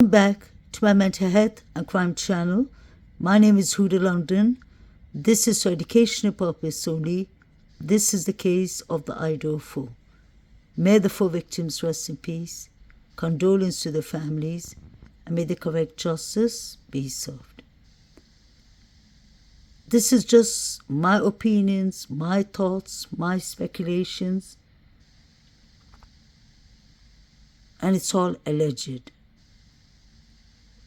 Welcome back to my mental health and crime channel. My name is Huda London. This is for educational purpose only. This is the case of the Idaho 4. May the 4 victims rest in peace. Condolence to the families, and may the correct justice be served. This is just my opinions, my thoughts, my speculations, and it's all alleged.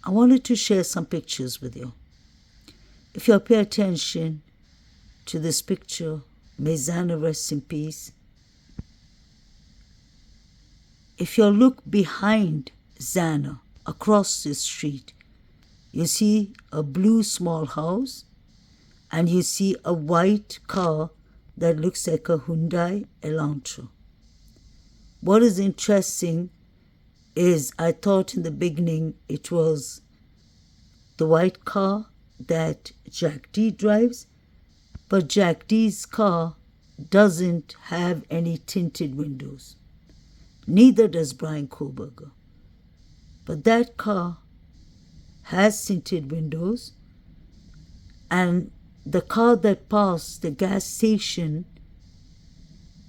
I wanted to share some pictures with you. If you pay attention to this picture, may Zana rest in peace. If you look behind Zana, across the street, you see a blue small house and you see a white car that looks like a Hyundai Elantra. What is interesting is I thought in the beginning it was the white car that Jack D drives, but Jack D's car doesn't have any tinted windows. Neither does Brian Koberger. But that car has tinted windows, and the car that passed the gas station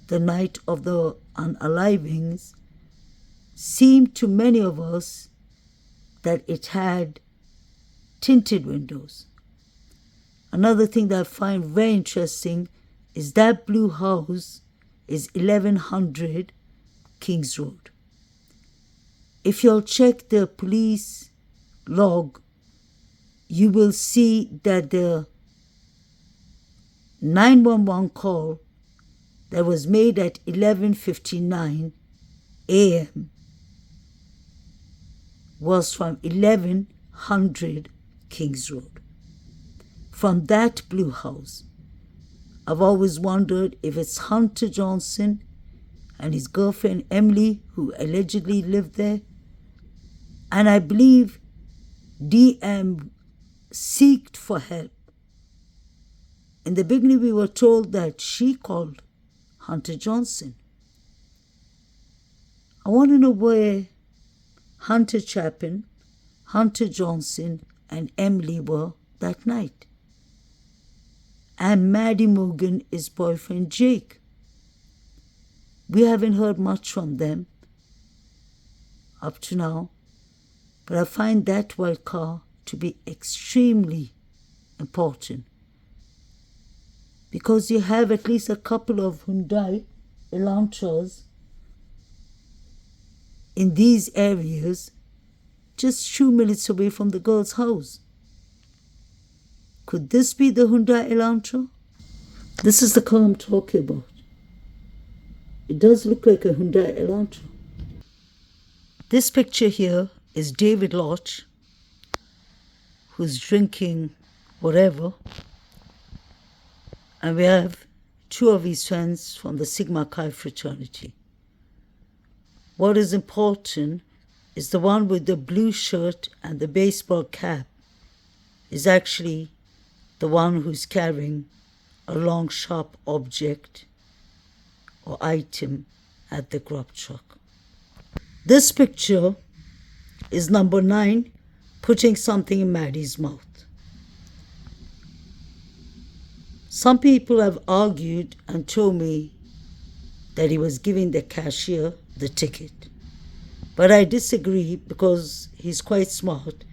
the night of the unalivings seemed to many of us that it had tinted windows. Another thing that I find very interesting is that blue house is 1100 Kings Road. If you'll check the police log, you will see that the 911 call that was made at 11:59 a.m. was from 1100 Kings Road. From that blue house. I've always wondered if it's Hunter Johnson and his girlfriend Emily who allegedly lived there. And I believe DM sought for help. In the beginning we were told that she called Hunter Johnson. I want to know where Hunter Chapin, Hunter Johnson, and Emily were that night. And Maddie Morgan, his boyfriend Jake. We haven't heard much from them up to now, but I find that white car to be extremely important because you have at least a couple of Hyundai Elantras in these areas just 2 minutes away from the girl's house. Could this be the Hyundai Elantra? This is the car I'm talking about. It does look like a Hyundai Elantra. This picture here is David Lodge, who's drinking whatever. And we have 2 of his friends from the Sigma Chi fraternity. What is important is the one with the blue shirt and the baseball cap is actually the one who's carrying a long sharp object or item at the grub truck. This picture is number 9 putting something in Maddie's mouth. Some people have argued and told me that he was giving the cashier the ticket. But I disagree because he's quite smart.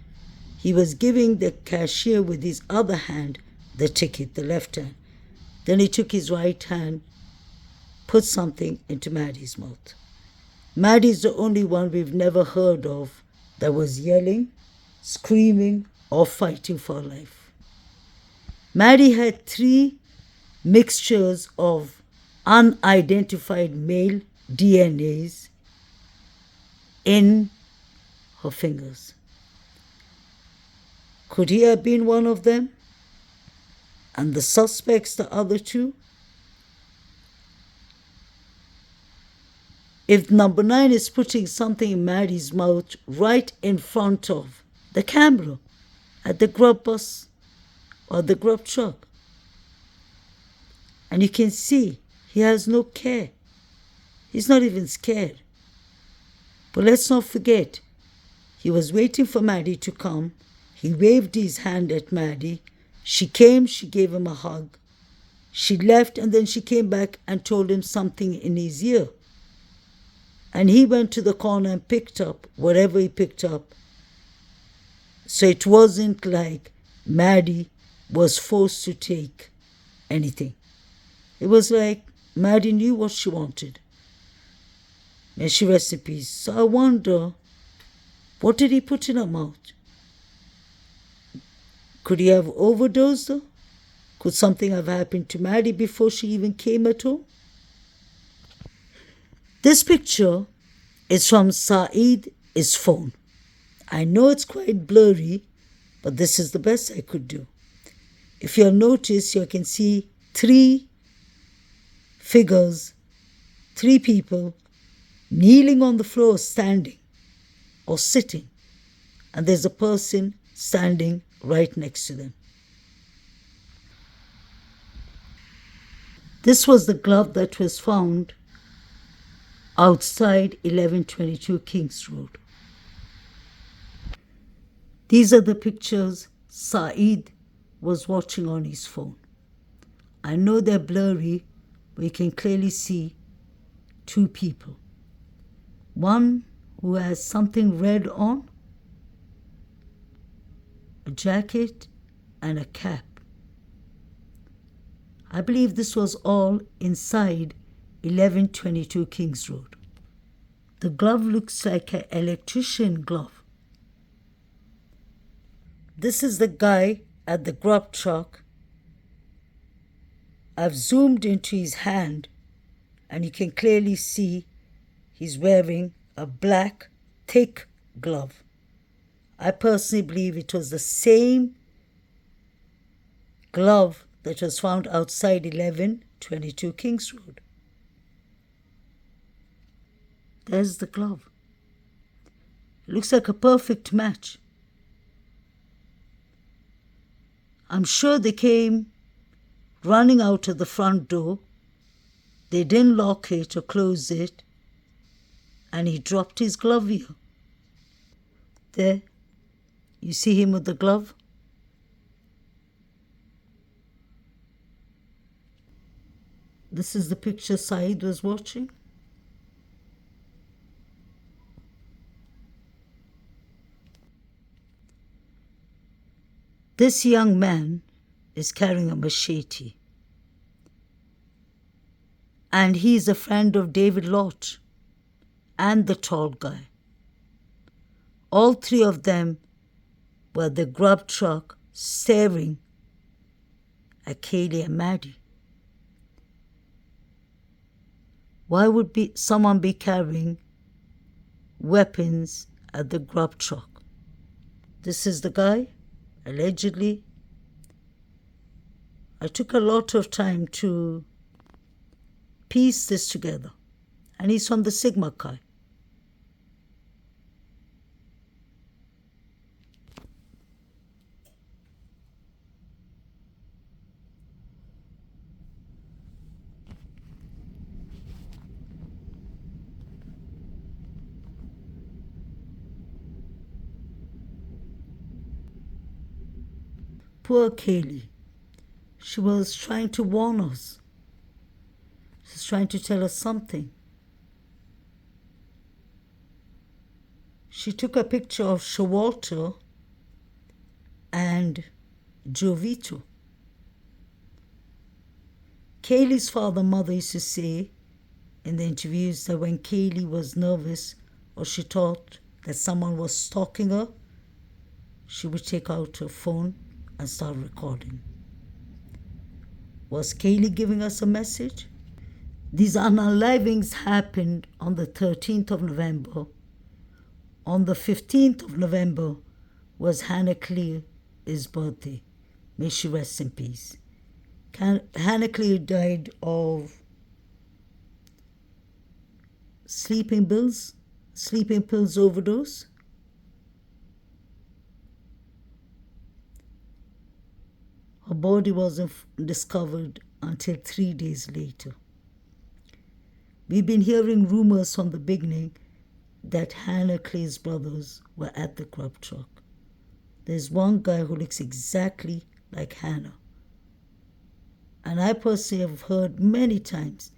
He was giving the cashier with his other hand the ticket, the left hand. Then he took his right hand, put something into Maddie's mouth. Maddie's the only one we've never heard of that was yelling, screaming, or fighting for her life. Maddie had 3 mixtures of unidentified male DNAs in her fingers. Could he have been one of them? And the suspects, the other 2? If number 9 is putting something in Maddie's mouth right in front of the camera at the grub bus or the grub truck, and you can see he has no care. He's not even scared. But let's not forget, He was waiting for Maddie to come. He waved his hand at Maddie. She came, she gave him a hug. She left and then she came back and told him something in his ear. And he went to the corner and picked up whatever he picked up. So it wasn't like Maddie was forced to take anything. It was like Maddie knew what she wanted. May she rest in peace. So I wonder, what did he put in her mouth? Could he have overdosed her? Could something have happened to Maddie before she even came at home? This picture is from Saeed's phone. I know it's quite blurry, but this is the best I could do. If you'll notice, you can see 3 figures, 3 people kneeling on the floor, standing or sitting, and there's a person standing right next to them. This was the glove that was found outside 1122 Kings Road. These are the pictures Saeed was watching on his phone. I know they're blurry, but you can clearly see 2 people. One who has something red on, a jacket and a cap. I believe this was all inside 1122 Kings Road. The glove looks like an electrician glove. This is the guy at the grub truck. I've zoomed into his hand and you can clearly see he's wearing a black, thick glove. I personally believe it was the same glove that was found outside 1122 Kings Road. There's the glove. It looks like a perfect match. I'm sure they came running out of the front door. They didn't lock it or close it, and he dropped his glove here. There, you see him with the glove? This is the picture Saeed was watching. This young man is carrying a machete. And he's a friend of David Lott and the tall guy. All 3 of them were at the grub truck staring at Kaylee and Maddie. Why would someone be carrying weapons at the grub truck? This is the guy, allegedly. I took a lot of time to piece this together. And he's from the Sigma Chi. Poor Kaylee. She was trying to warn us. She's trying to tell us something. She took a picture of Showalter and Jovito. Kaylee's father and mother used to say in the interviews that when Kaylee was nervous or she thought that someone was stalking her, she would take out her phone and start recording. Was Kaylee giving us a message? These unalivings happened on the 13th of November. On the 15th of November was Hannah Clear's birthday. May she rest in peace. Hannah Clear died of sleeping pills overdose. Her body wasn't discovered until 3 days later. We've been hearing rumors from the beginning that Hannah Clay's brothers were at the grub truck. There's one guy who looks exactly like Hannah. And I personally have heard many times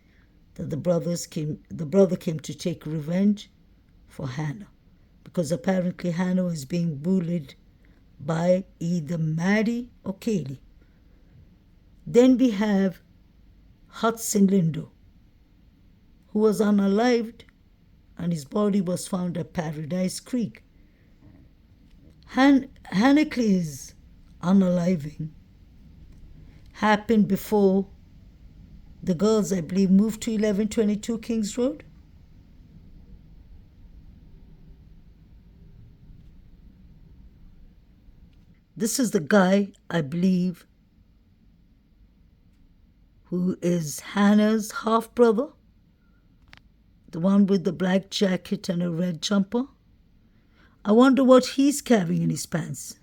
that the brother came to take revenge for Hannah, because apparently Hannah was being bullied by either Maddie or Kaylee. Then we have Hudson Lindo, who was unalived, and his body was found at Paradise Creek. Hannah Clay's unaliving happened before the girls, I believe, moved to 1122 Kings Road. This is the guy, I believe, who is Hannah's half-brother, the one with the black jacket and a red jumper. I wonder what he's carrying in his pants.